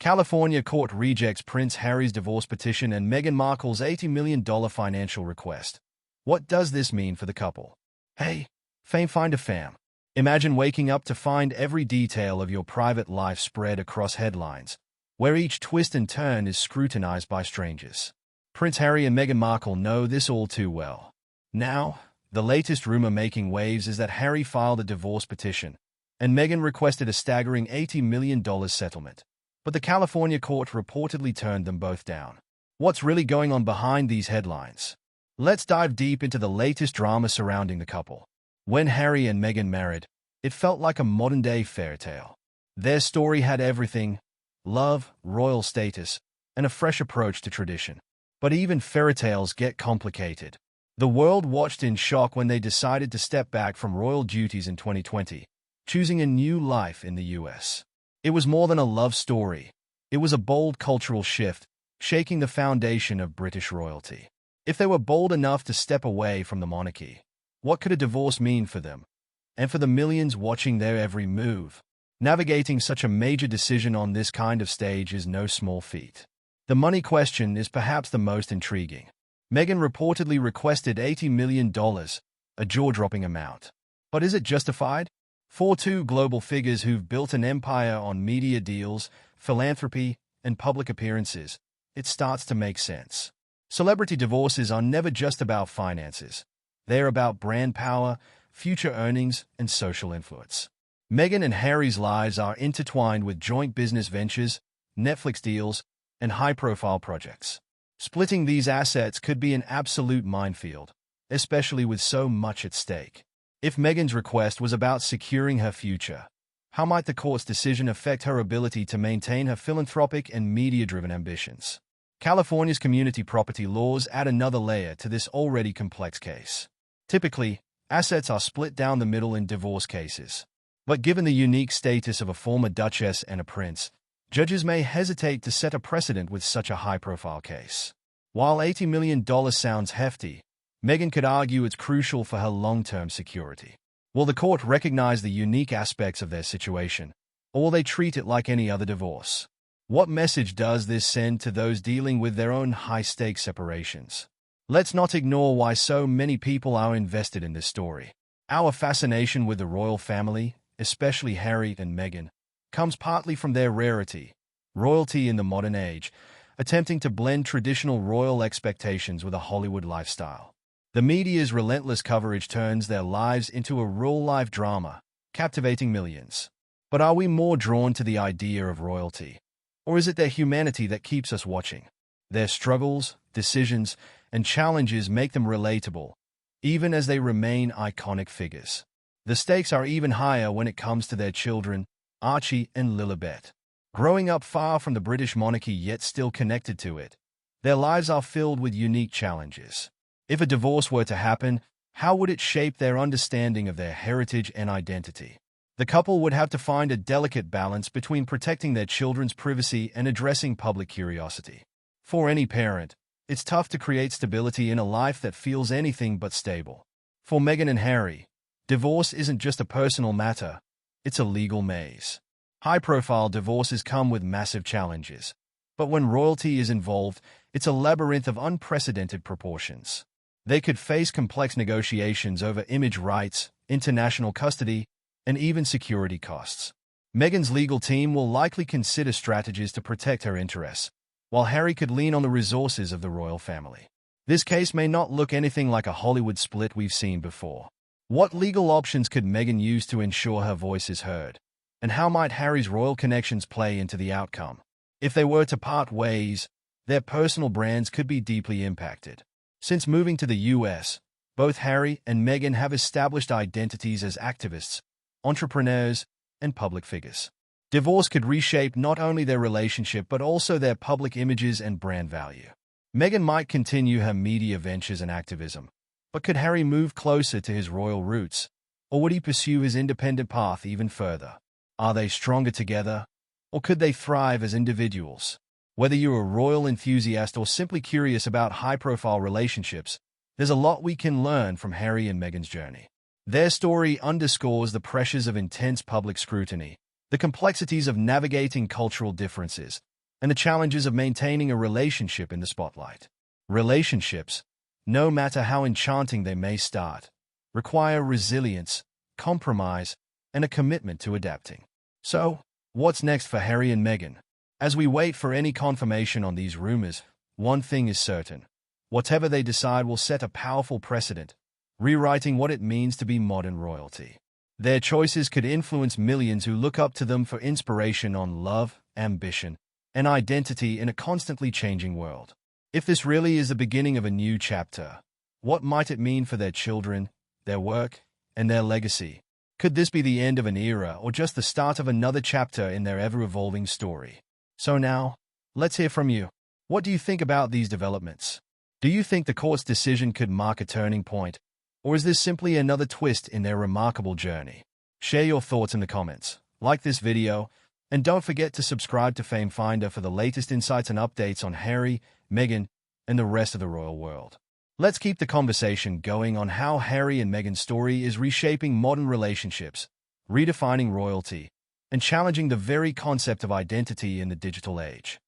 California court rejects Prince Harry's divorce petition and Meghan Markle's $80 million financial request. What does this mean for the couple? Hey, Fame Finder fam. Imagine waking up to find every detail of your private life spread across headlines, where each twist and turn is scrutinized by strangers. Prince Harry and Meghan Markle know this all too well. Now, the latest rumor making waves is that Harry filed a divorce petition, and Meghan requested a staggering $80 million settlement. But the California court reportedly turned them both down. What's really going on behind these headlines? Let's dive deep into the latest drama surrounding the couple. When Harry and Meghan married, it felt like a modern-day fairy tale. Their story had everything: love, royal status, and a fresh approach to tradition. But even fairy tales get complicated. The world watched in shock when they decided to step back from royal duties in 2020, choosing a new life in the US. It was more than a love story. It was a bold cultural shift, shaking the foundation of British royalty. If they were bold enough to step away from the monarchy, what could a divorce mean for them? And for the millions watching their every move? Navigating such a major decision on this kind of stage is no small feat. The money question is perhaps the most intriguing. Meghan reportedly requested $80 million, a jaw-dropping amount. But is it justified? For two global figures who've built an empire on media deals, philanthropy, and public appearances, it starts to make sense. Celebrity divorces are never just about finances. They're about brand power, future earnings, and social influence. Meghan and Harry's lives are intertwined with joint business ventures, Netflix deals, and high-profile projects. Splitting these assets could be an absolute minefield, especially with so much at stake. If Meghan's request was about securing her future, how might the court's decision affect her ability to maintain her philanthropic and media-driven ambitions? California's community property laws add another layer to this already complex case. Typically, assets are split down the middle in divorce cases. But given the unique status of a former duchess and a prince, judges may hesitate to set a precedent with such a high-profile case. While $80 million sounds hefty, Meghan could argue it's crucial for her long-term security. Will the court recognize the unique aspects of their situation, or will they treat it like any other divorce? What message does this send to those dealing with their own high-stakes separations? Let's not ignore why so many people are invested in this story. Our fascination with the royal family, especially Harry and Meghan, comes partly from their rarity, royalty in the modern age, attempting to blend traditional royal expectations with a Hollywood lifestyle. The media's relentless coverage turns their lives into a real-life drama, captivating millions. But are we more drawn to the idea of royalty? Or is it their humanity that keeps us watching? Their struggles, decisions, and challenges make them relatable, even as they remain iconic figures. The stakes are even higher when it comes to their children, Archie and Lilibet. Growing up far from the British monarchy yet still connected to it, their lives are filled with unique challenges. If a divorce were to happen, how would it shape their understanding of their heritage and identity? The couple would have to find a delicate balance between protecting their children's privacy and addressing public curiosity. For any parent, it's tough to create stability in a life that feels anything but stable. For Meghan and Harry, divorce isn't just a personal matter, it's a legal maze. High-profile divorces come with massive challenges, but when royalty is involved, it's a labyrinth of unprecedented proportions. They could face complex negotiations over image rights, international custody, and even security costs. Meghan's legal team will likely consider strategies to protect her interests, while Harry could lean on the resources of the royal family. This case may not look anything like a Hollywood split we've seen before. What legal options could Meghan use to ensure her voice is heard? And how might Harry's royal connections play into the outcome? If they were to part ways, their personal brands could be deeply impacted. Since moving to the US, both Harry and Meghan have established identities as activists, entrepreneurs, and public figures. Divorce could reshape not only their relationship but also their public images and brand value. Meghan might continue her media ventures and activism, but could Harry move closer to his royal roots, or would he pursue his independent path even further? Are they stronger together, or could they thrive as individuals? Whether you're a royal enthusiast or simply curious about high-profile relationships, there's a lot we can learn from Harry and Meghan's journey. Their story underscores the pressures of intense public scrutiny, the complexities of navigating cultural differences, and the challenges of maintaining a relationship in the spotlight. Relationships, no matter how enchanting they may start, require resilience, compromise, and a commitment to adapting. So, what's next for Harry and Meghan? As we wait for any confirmation on these rumors, one thing is certain. Whatever they decide will set a powerful precedent, rewriting what it means to be modern royalty. Their choices could influence millions who look up to them for inspiration on love, ambition, and identity in a constantly changing world. If this really is the beginning of a new chapter, what might it mean for their children, their work, and their legacy? Could this be the end of an era or just the start of another chapter in their ever-evolving story? So now, let's hear from you. What do you think about these developments? Do you think the court's decision could mark a turning point, or is this simply another twist in their remarkable journey? Share your thoughts in the comments, like this video, and don't forget to subscribe to Fame Finder for the latest insights and updates on Harry, Meghan, and the rest of the royal world. Let's keep the conversation going on how Harry and Meghan's story is reshaping modern relationships, redefining royalty, and challenging the very concept of identity in the digital age.